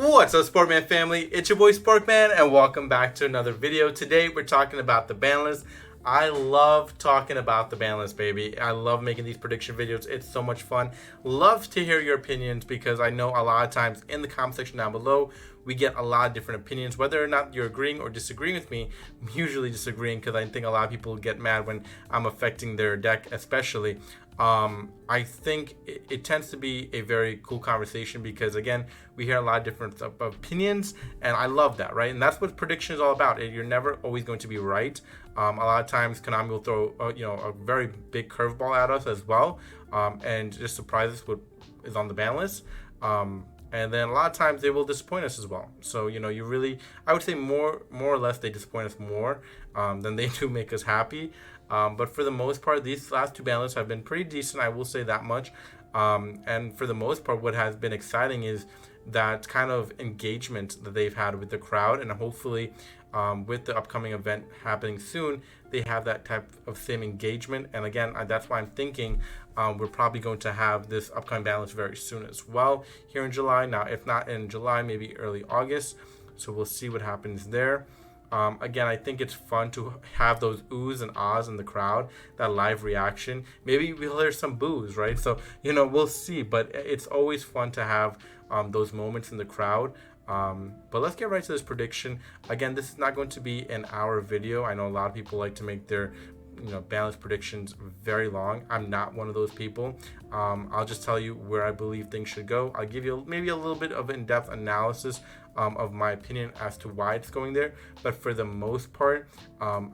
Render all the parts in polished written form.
What's up, Sparkman family? It's your boy Sparkman, and welcome back to another video. Today, we're talking about the Banlist. I love talking about the Banlist, baby. I love making these prediction videos. It's so much fun. Love to hear your opinions because I know a lot of times in the comment section down below, we get a lot of different opinions. Whether or not you're agreeing or disagreeing with me, I'm usually disagreeing because I think a lot of people get mad when I'm affecting their deck, especially. I think it tends to be a very cool conversation because, again, we hear a lot of different opinions, and I love that, right? And that's what prediction is all about. You're never always going to be right. A lot of times Konami will throw a very big curveball at us as well, and just surprise us what is on the ban list. And then a lot of times they will disappoint us as well. So, you really, I would say more or less they disappoint us more than they do make us happy. But for the most part, these last two ban lists have been pretty decent, I will say that much. And for the most part, what has been exciting is that kind of engagement that they've had with the crowd, and hopefully with the upcoming event happening soon, they have that type of same engagement. And again, that's why I'm thinking we're probably going to have this upcoming ban list very soon as well here in July. Now, if not in July, maybe early August. So we'll see what happens there. Again, I think it's fun to have those oohs and ahs in the crowd, that live reaction. Maybe we'll hear some boos, right? So, we'll see. But it's always fun to have those moments in the crowd. But let's get right to this prediction. Again, this is not going to be an hour video. I know a lot of people like to make their balanced predictions very long. I'm not one of those people. I'll just tell you where I believe things should go. I'll give you maybe a little bit of in-depth analysis of my opinion as to why it's going there. But for the most part,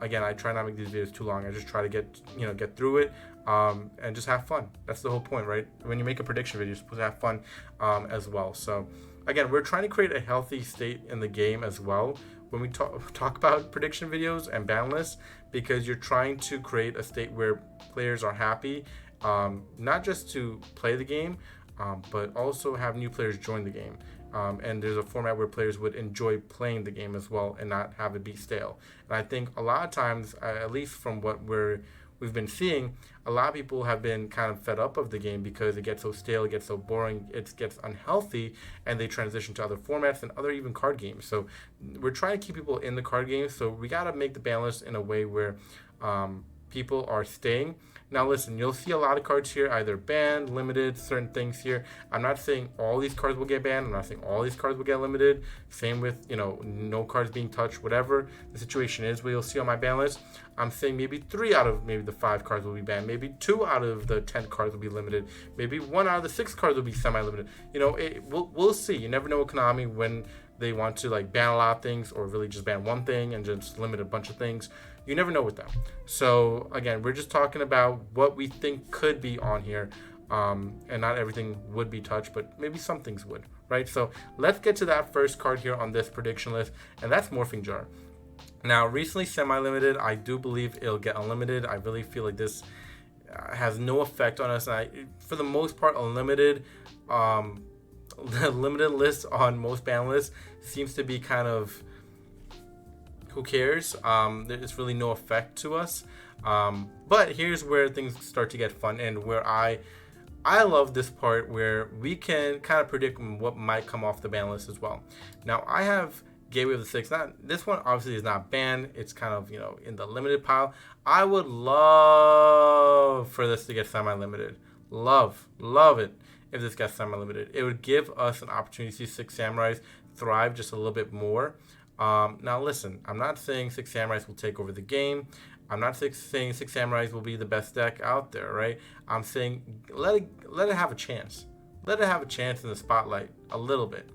again, I try not to make these videos too long. I just try to get through it and just have fun. That's the whole point, right? When you make a prediction video, you're supposed to have fun as well. So again, we're trying to create a healthy state in the game as well when we talk about prediction videos and ban lists, because you're trying to create a state where players are happy, not just to play the game, but also have new players join the game. And there's a format where players would enjoy playing the game as well and not have it be stale. And I think a lot of times, at least from what we've been seeing, a lot of people have been kind of fed up of the game because it gets so stale, it gets so boring, it gets unhealthy, and they transition to other formats and other even card games. So we're trying to keep people in the card games, so we got to make the ban list in a way where people are staying. Now listen, you'll see a lot of cards here either banned, limited, certain things here. I'm not saying all these cards will get banned. I'm not saying all these cards will get limited. Same with, no cards being touched, whatever the situation is. What you'll see on my ban list, I'm saying maybe 3 out of maybe the 5 cards will be banned. Maybe 2 out of the 10 cards will be limited. Maybe 1 out of the 6 cards will be semi-limited. We'll see. You never know with Konami when they want to ban a lot of things or really just ban one thing and just limit a bunch of things. You never know with them. So again, we're just talking about what we think could be on here, and not everything would be touched, but maybe some things would, right? So let's get to that first card here on this prediction list, and that's Morphing Jar. Now, recently semi-limited, I do believe it'll get unlimited. I really feel like this has no effect on us. And for the most part, unlimited, the limited list on most ban lists seems to be kind of, who cares? There's really no effect to us. But here's where things start to get fun, and where I love this part where we can kind of predict what might come off the ban list as well. Now, I have Gateway of the Six. This one obviously is not banned. It's kind of in the limited pile. I would love for this to get semi-limited. Love it if this gets semi-limited. It would give us an opportunity to see Six Samurais thrive just a little bit more. Now listen, I'm not saying Six Samurais will take over the game. I'm not saying Six Samurais will be the best deck out there, right? I'm saying let it have a chance. Let it have a chance in the spotlight a little bit.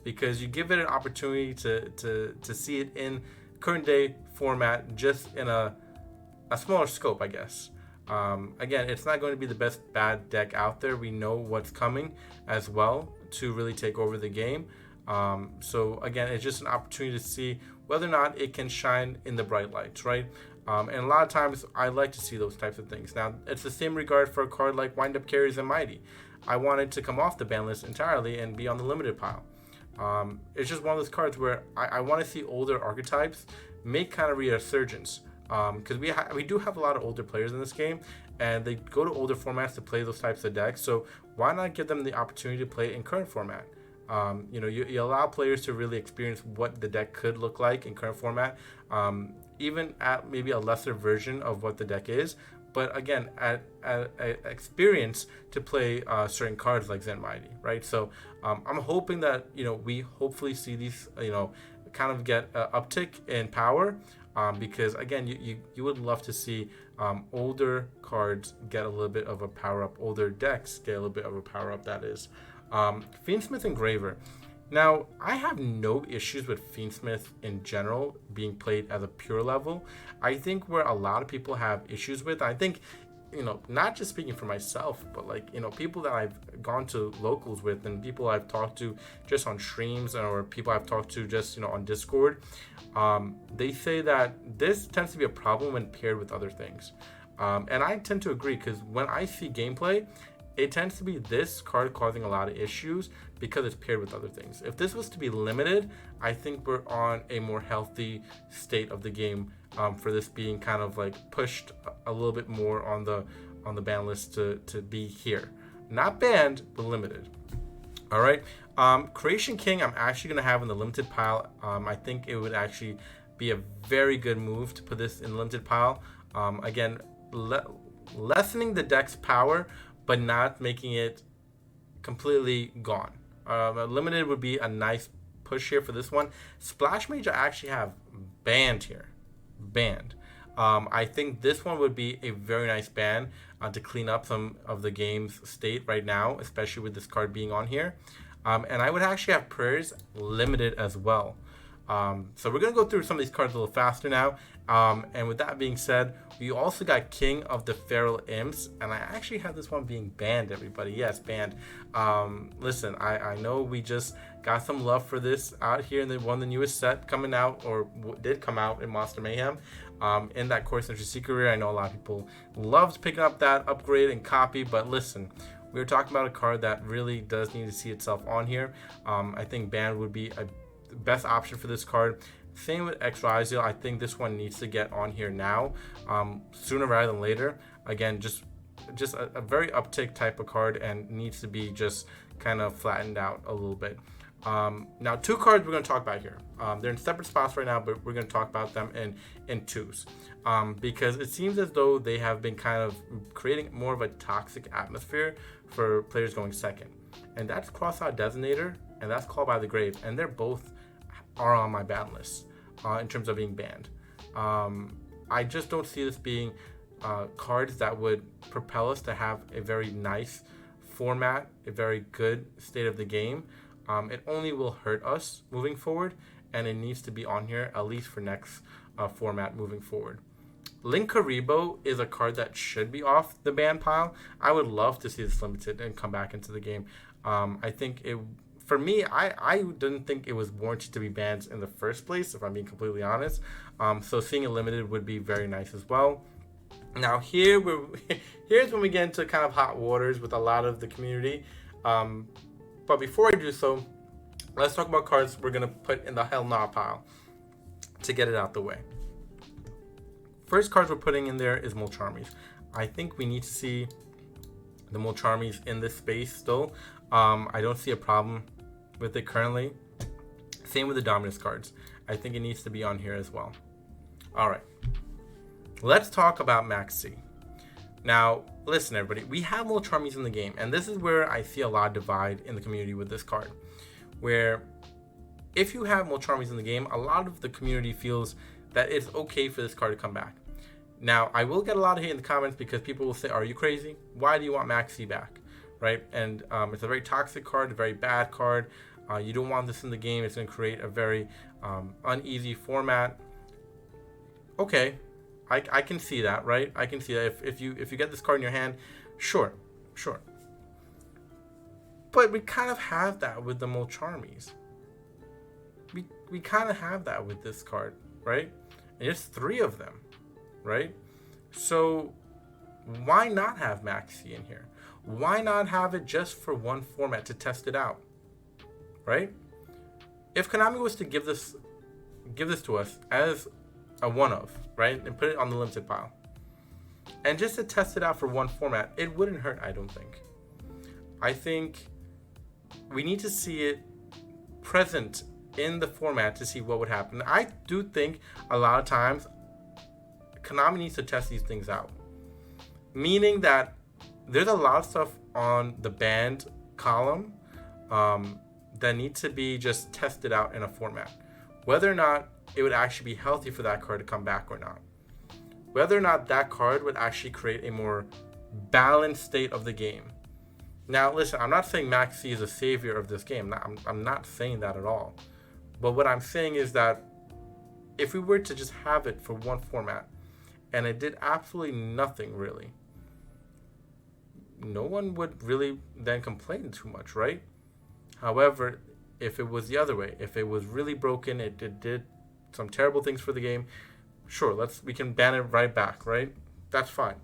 Because you give it an opportunity to see it in current day format, just in a smaller scope, I guess. Again, it's not going to be the best bad deck out there. We know what's coming as well to really take over the game. So again, it's just an opportunity to see whether or not it can shine in the bright lights, right? And a lot of times I like to see those types of things. Now, it's the same regard for a card like Wind Up Carries and Mighty. I wanted to come off the ban list entirely and be on the limited pile. It's just one of those cards where I want to see older archetypes make kind of resurgence. Because we do have a lot of older players in this game, and they go to older formats to play those types of decks. So why not give them the opportunity to play it in current format? You allow players to really experience what the deck could look like in current format, even at maybe a lesser version of what the deck is. But again, at experience to play certain cards like Zen Mighty, right? So I'm hoping that we hopefully see these kind of get an uptick in power, because again, you would love to see older cards get a little bit of a power up, older decks get a little bit of a power up. That is, Fiendsmith Engraver. Now, I have no issues with Fiendsmith in general being played as a pure level. I think where a lot of people have issues with, I think, not just speaking for myself, but people that I've gone to locals with and people I've talked to just on streams or people I've talked to just, on Discord, they say that this tends to be a problem when paired with other things. And I tend to agree, because when I see gameplay, it tends to be this card causing a lot of issues because it's paired with other things. If this was to be limited, I think we're on a more healthy state of the game, for this being kind of pushed a little bit more on the ban list to be here. Not banned, but limited. All right. Creation King, I'm actually going to have in the limited pile. I think it would actually be a very good move to put this in the limited pile. Again, lessening the deck's power, but not making it completely gone. Limited would be a nice push here for this one. Splash Mage I actually have banned here. Banned. I think this one would be a very nice ban to clean up some of the game's state right now, especially with this card being on here. And I would actually have Prayers limited as well. So we're going to go through some of these cards a little faster now. And with that being said, we also got King of the Feral Imps, and I actually have this one being banned, everybody. Yes, banned. Listen, I know we just got some love for this out here in the newest set coming out, or did come out in Monster Mayhem. In that Core Century Secret Rare, I know a lot of people loved picking up that upgrade and copy, but listen, we were talking about a card that really does need to see itself on here. I think ban would be a best option for this card. Same with X-Rizio. I think this one needs to get on here now, sooner rather than later. Again, just a very uptick type of card, and needs to be just kind of flattened out a little bit. Now, two cards we're going to talk about here. They're in separate spots right now, but we're going to talk about them in twos, because it seems as though they have been kind of creating more of a toxic atmosphere for players going second. And that's Crossout Designator, and that's Call by the Grave, and they're both are on my ban list in terms of being banned. I just don't see this being cards that would propel us to have a very nice format, a very good state of the game. It only will hurt us moving forward, and it needs to be on here at least for next format moving forward. Link Karibo is a card that should be off the ban pile. I would love to see this limited and come back into the game. I think it, for me, I didn't think it was warranted to be banned in the first place, if I'm being completely honest. So seeing it limited would be very nice as well. Now here's when we get into kind of hot waters with a lot of the community. But before I do so, let's talk about cards we're going to put in the Hell Nah pile to get it out the way. First cards we're putting in there is Molcharmies. I think we need to see the Molcharmies in this space still. I don't see a problem with it currently. Same with the Dominus cards. I think it needs to be on here as well. All right. Let's talk about Maxx C. Now, listen, everybody. We have Molcharmies in the game, and this is where I see a lot of divide in the community with this card. Where if you have Molcharmies in the game, a lot of the community feels that it's okay for this card to come back. Now, I will get a lot of hate in the comments because people will say, are you crazy? Why do you want Maxx C back? Right? And it's a very toxic card, a very bad card. You don't want this in the game. It's going to create a very uneasy format. Okay, I can see that, right? I can see that if you get this card in your hand, sure. But we kind of have that with the Molcharmies. We kind of have that with this card, right? And there's 3 of them, right? So why not have Maxx C in here? Why not have it just for one format to test it out, right? If Konami was to give this to us as a one-of, right, and put it on the limited pile, and just to test it out for one format, it wouldn't hurt, I don't think. I think we need to see it present in the format to see what would happen. I do think a lot of times Konami needs to test these things out, meaning that there's a lot of stuff on the banned column that needs to be just tested out in a format, whether or not it would actually be healthy for that card to come back or not, whether or not that card would actually create a more balanced state of the game. Now listen, I'm not saying Maxx C is a savior of this game. I'm not saying that at all. But what I'm saying is that if we were to just have it for one format and it did absolutely nothing really, no one would really then complain too much, right? However, if it was the other way, if it was really broken, it did some terrible things for the game, sure, we can ban it right back, right? That's fine.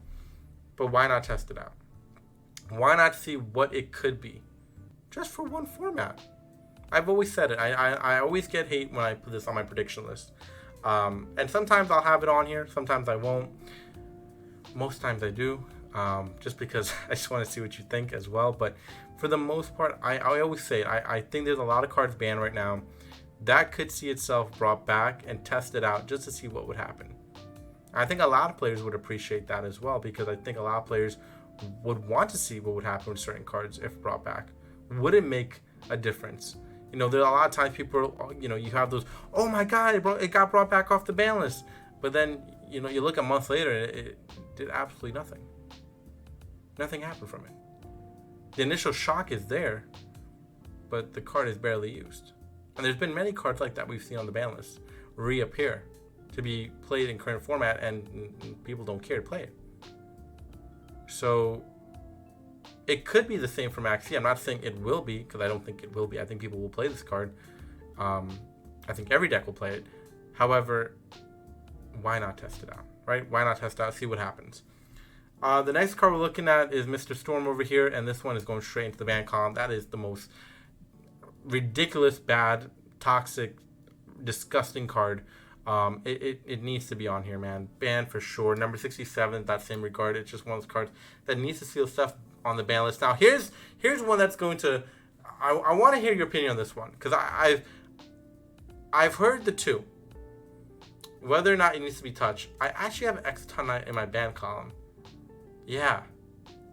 But why not test it out? Why not see what it could be? Just for one format. I've always said it. I always get hate when I put this on my prediction list. And sometimes I'll have it on here. Sometimes I won't. Most times I do. Just because I just want to see what you think as well. But for the most part, I always say I think there's a lot of cards banned right now that could see itself brought back and tested out just to see what would happen. I think a lot of players would appreciate that as well, because I think a lot of players would want to see what would happen with certain cards if brought back. Would it make a difference? You know, there's a lot of times people, you know, you have those, oh my God, it got brought back off the ban list. But then, you know, you look a month later and it did absolutely nothing. Nothing happened from it. The initial shock is there, but the card is barely used. And there's been many cards like that we've seen on the ban list reappear to be played in current format, and people don't care to play it. So it could be the same for Maxx C. I'm not saying it will be, because I don't think it will be. I think people will play this card. I think every deck will play it. However, why not test it out, right? Why not test it out, see what happens? The next card we're looking at is Mr. Storm over here, and this one is going straight into the ban column. That is the most ridiculous, bad, toxic, disgusting card. It needs to be on here, man. Banned for sure. Number 67, that same regard. It's just one of those cards that needs to see stuff on the ban list. Now, here's one that's going to... I want to hear your opinion on this one, because I've heard the two. Whether or not it needs to be touched. I actually have X-Ton in my ban column. Yeah,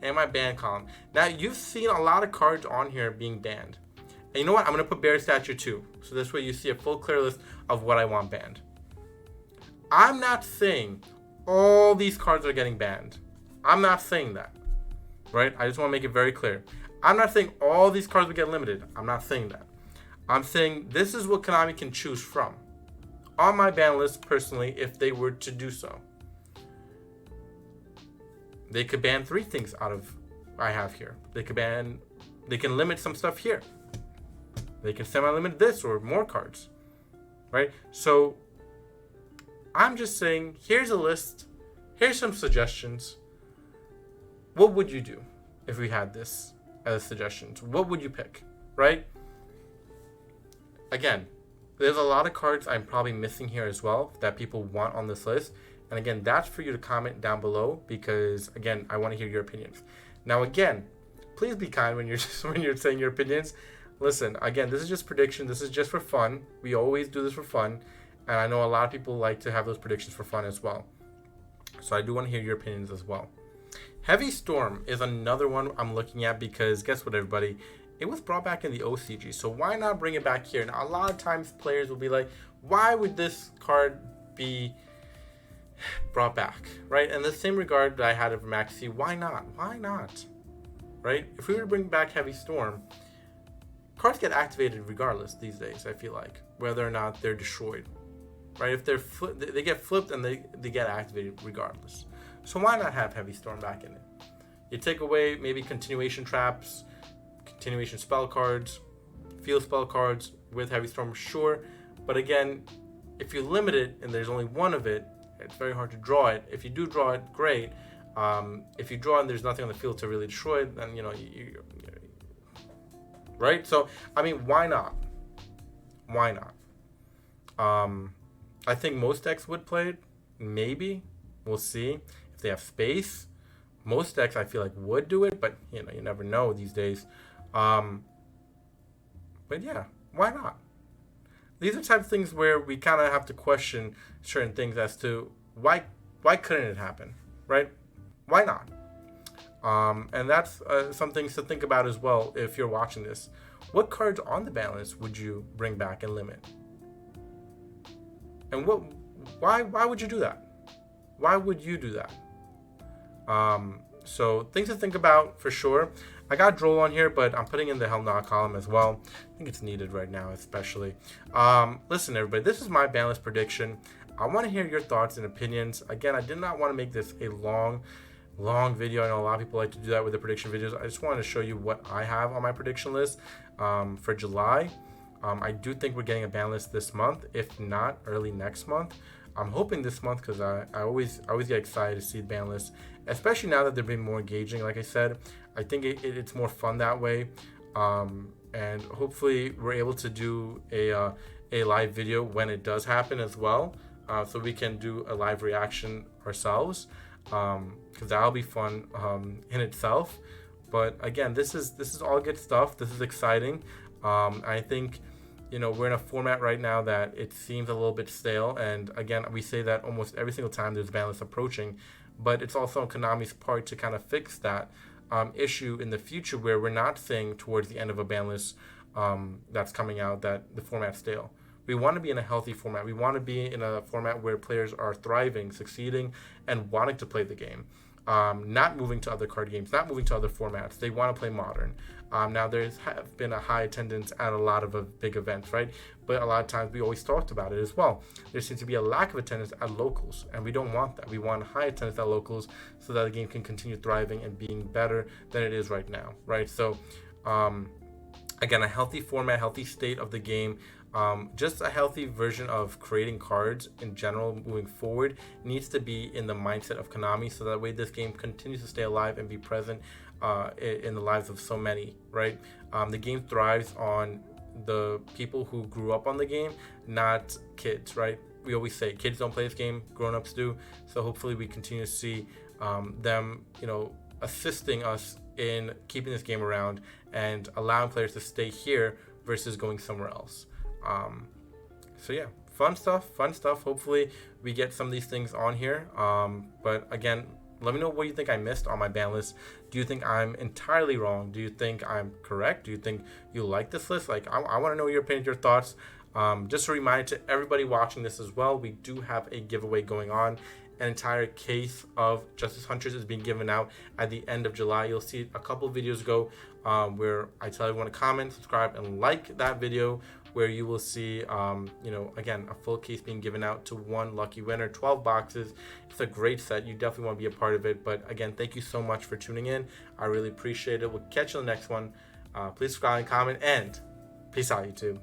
in my ban column. Now, you've seen a lot of cards on here being banned. And you know what? I'm going to put Bear Statue too. So this way you see a full clear list of what I want banned. I'm not saying all these cards are getting banned. I'm not saying that. Right? I just want to make it very clear. I'm not saying all these cards will get limited. I'm not saying that. I'm saying this is what Konami can choose from. On my ban list, personally, if they were to do so. They could ban 3 things out of what I have here. They can limit some stuff here. They can semi-limit this or more cards. Right? So, I'm just saying, here's a list. Here's some suggestions. What would you do if we had this as suggestions? What would you pick? Right? Again, there's a lot of cards I'm probably missing here as well that people want on this list. And again, that's for you to comment down below, because again, I want to hear your opinions. Now again, please be kind when you're saying your opinions. Listen, again, this is just prediction. This is just for fun. We always do this for fun. And I know a lot of people like to have those predictions for fun as well. So I do want to hear your opinions as well. Heavy Storm is another one I'm looking at, because guess what, everybody? It was brought back in the OCG. So why not bring it back here? Now, a lot of times players will be like, why would this card be brought back, right? And the same regard that I had of Maxx C, why not? Why not? Right? If we were to bring back Heavy Storm, cards get activated regardless these days, I feel like, whether or not they're destroyed. Right? If they're they get flipped and they get activated regardless. So why not have Heavy Storm back in it? You take away maybe continuation traps, continuation spell cards, field spell cards with Heavy Storm, sure. But again, if you limit it and there's only one of it, it's very hard to draw it. If you do draw it, great. If you draw and there's nothing on the field to really destroy it, then, you know, right? So, I mean, why not? Why not? I think most decks would play it. Maybe. We'll see. If they have space. Most decks, I feel like, would do it. But, you know, you never know these days. But, yeah. Why not? These are type of things where we kind of have to question certain things as to why couldn't it happen, right? Why not? And that's some things to think about as well if you're watching this. What cards on the ban list would you bring back and limit? And why would you do that? Why would you do that? So things to think about for sure. I got Droll on here, but I'm putting in the Hell Nah column as well. I think it's needed right now, especially. Listen, everybody, this is my ban list prediction. I want to hear your thoughts and opinions. Again, I did not want to make this a long video. I know a lot of people like to do that with the prediction videos. I just wanted to show you what I have on my prediction list for July. I do think we're getting a ban list this month, if not early next month. I'm hoping this month because I always get excited to see the ban list, especially now that they're being more engaging. Like I said, I think it's more fun that way, and hopefully we're able to do a live video when it does happen as well, so we can do a live reaction ourselves, because that'll be fun in itself. But again, this is all good stuff. This is exciting. I think, we're in a format right now that it seems a little bit stale. And again, we say that almost every single time there's ban list approaching, but it's also on Konami's part to kind of fix that issue in the future, where we're not saying towards the end of a ban list that's coming out that the format's stale. We want to be in a healthy format. We want to be in a format where players are thriving, succeeding, and wanting to play the game. Not moving to other card games, not moving to other formats. They want to play Modern. Now, there's have been a high attendance at a lot of big events, right? But a lot of times we always talked about it as well. There seems to be a lack of attendance at locals, and we don't want that. We want high attendance at locals so that the game can continue thriving and being better than it is right now, right? So, again, a healthy format, healthy state of the game. Just a healthy version of creating cards in general moving forward needs to be in the mindset of Konami, so that way this game continues to stay alive and be present in the lives of so many, right? The game thrives on the people who grew up on the game, not kids, right? We always say kids don't play this game, grown-ups do. So hopefully we continue to see them, assisting us in keeping this game around and allowing players to stay here versus going somewhere else. So yeah, fun stuff. Hopefully we get some of these things on here. But again, let me know what you think I missed on my ban list. Do you think I'm entirely wrong? Do you think I'm correct? Do you think you like this list? Like, I want to know your opinion, your thoughts. Just a reminder to everybody watching this as well, we do have a giveaway going on. An entire case of Justice Hunters is being given out at the end of July. You'll see a couple of videos ago where I tell everyone to comment, subscribe, and like that video, where you will see, again, a full case being given out to one lucky winner, 12 boxes. It's a great set. You definitely want to be a part of it. But again, thank you so much for tuning in. I really appreciate it. We'll catch you on the next one. Please subscribe and comment, and peace out, YouTube.